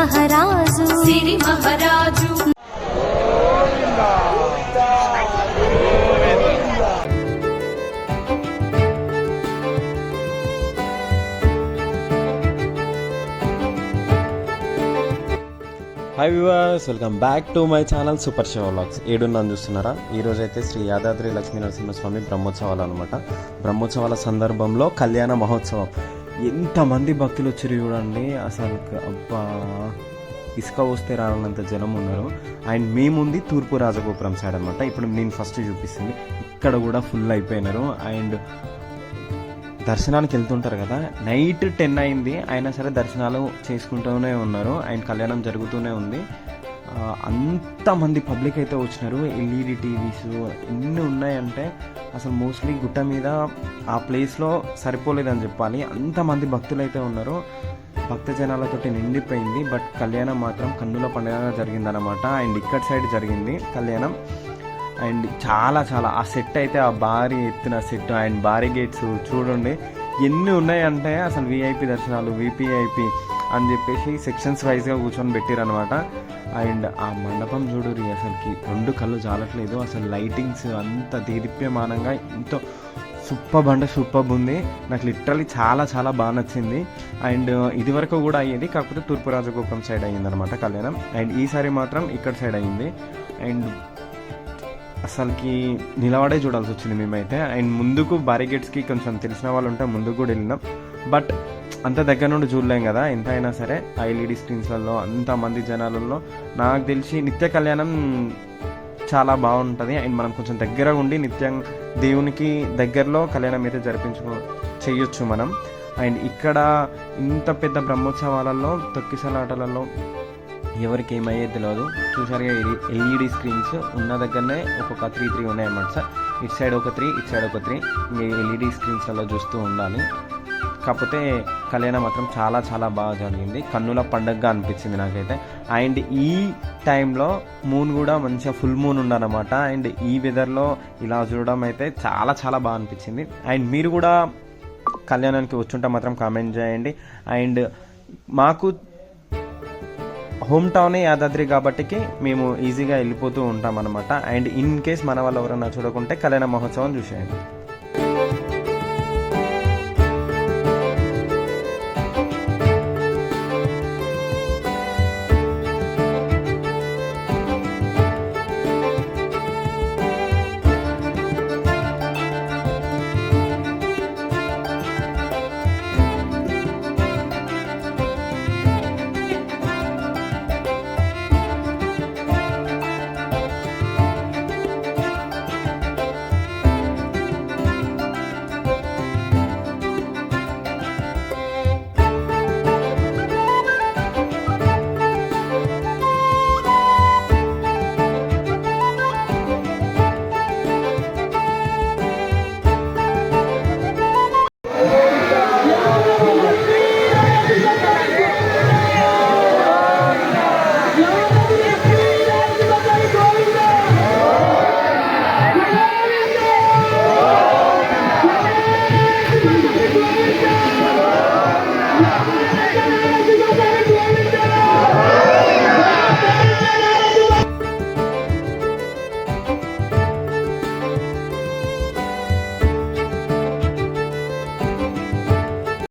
మహారాజు సిరి మహారాజు. Hi viewers, welcome back to my channel super Shiva vlogs. ఏడున్నాను చూస్తున్నారా? ఈరోజైతే శ్రీ యాదాద్రి లక్ష్మీ నరసింహస్వామి బ్రహ్మోత్సవాలు అనమాట. బ్రహ్మోత్సవాల సందర్భంలో కళ్యాణ మహోత్సవం. ఎంతమంది భక్తులు వచ్చారు చూడండి, అసలు అబ్బా ఇసుక వస్తే రానంత జనం ఉన్నారు. అండ్ మేముంది తూర్పు రాజగోపురం సైడ్ అనమాట. ఇప్పుడు నేను ఫస్ట్ చూపిస్తుంది, ఇక్కడ కూడా ఫుల్ అయిపోయినారు. అండ్ దర్శనానికి వెళ్తుంటారు కదా, నైట్ 10 అయింది అయినా సరే దర్శనాలు చేసుకుంటూనే ఉన్నారు. అండ్ కళ్యాణం జరుగుతూనే ఉంది. అంతమంది పబ్లిక్ అయితే వచ్చినారు. ఎల్ఈడి టీవీస్ ఎన్ని ఉన్నాయంటే అసలు మోస్ట్లీ గుట్ట మీద ఆ ప్లేస్లో సరిపోలేదని చెప్పాలి. అంతమంది భక్తులు అయితే ఉన్నారు. భక్త జనాలతోటి నిండిపోయింది. బట్ కళ్యాణం మాత్రం కన్నుల పండుగగా జరిగిందనమాట. అండ్ ఇక్కడ సైడ్ జరిగింది కళ్యాణం. అండ్ చాలా చాలా ఆ సెట్ అయితే, ఆ భారీ ఎత్తున సెట్ అండ్ భారీ గేట్స్ చూడండి ఎన్ని ఉన్నాయంటే అసలు విఐపి దర్శనాలు, విపిఐపి అని చెప్పేసి సెక్షన్స్ వైజ్గా కూర్చొని పెట్టారనమాట. అండ్ ఆ మండపం చూడుర్రి, అసలుకి 2 కళ్ళు చాలట్లేదు. అసలు లైటింగ్స్ అంత దేదీప్యమానంగా ఎంతో సూపర్ అంటే సూపర్ ఉంది. నాకు లిటరలీ చాలా చాలా బాగా నచ్చింది. అండ్ ఇది వరకు కూడా అయ్యేది, కాకపోతే తూర్పు రాజగోపురం సైడ్ అయ్యిందనమాట కళ్యాణం. అండ్ ఈసారి మాత్రం ఇక్కడ సైడ్ అయ్యింది. అండ్ అసలుకి నిలబడే చూడాల్సి వచ్చింది మేమైతే. అండ్ ముందుకు బ్యారిగేట్స్కి కొంచెం తెలిసిన వాళ్ళు ఉంటే ముందుకు కూడా వెళ్ళినాం. బట్ అంత దగ్గర నుండి చూడలేం కదా, ఎంత అయినా సరే ఆ ఎల్ఈడి స్క్రీన్స్లలో అంతమంది జనాలలో నాకు తెలిసి నిత్య కళ్యాణం చాలా బాగుంటుంది. అండ్ మనం కొంచెం దగ్గర ఉండి నిత్యం దేవునికి దగ్గరలో కళ్యాణం అయితే చేయొచ్చు మనం. అండ్ ఇక్కడ ఇంత పెద్ద బ్రహ్మోత్సవాలలో తొక్కిసలాటలలో ఎవరికి ఏమయ్యేది తెలియదు. చూసారుగా ఎల్ఈడి స్క్రీన్స్ ఉన్న దగ్గరనే ఒక్కొక్క 3 ఉన్నాయన్నమాట సార్. ఇటు సైడ్ ఒక 3, ఇటు సైడ్ ఒక 3. ఎల్ఈడి స్క్రీన్స్లలో చూస్తూ ఉండాలి. కాకపోతే కళ్యాణం మాత్రం చాలా చాలా బాగా జరిగింది. కన్నుల పండగగా అనిపించింది నాకైతే. అండ్ ఈ టైంలో మూన్ కూడా మంచిగా ఫుల్ మూన్ ఉండనమాట. అండ్ ఈ వెదర్లో ఇలా చూడడం అయితే చాలా చాలా బాగా అనిపించింది. అండ్ మీరు కూడా కళ్యాణానికి వచ్చుంటే మాత్రం కామెంట్ చేయండి. అండ్ మాకు హోమ్ టౌనే యాదాద్రి కాబట్టికి మేము ఈజీగా వెళ్ళిపోతూ ఉంటాం అనమాట. అండ్ ఇన్ కేస్ మన వాళ్ళు ఎవరన్నా చూడకుంటే కళ్యాణ మహోత్సవం చూసేయండి.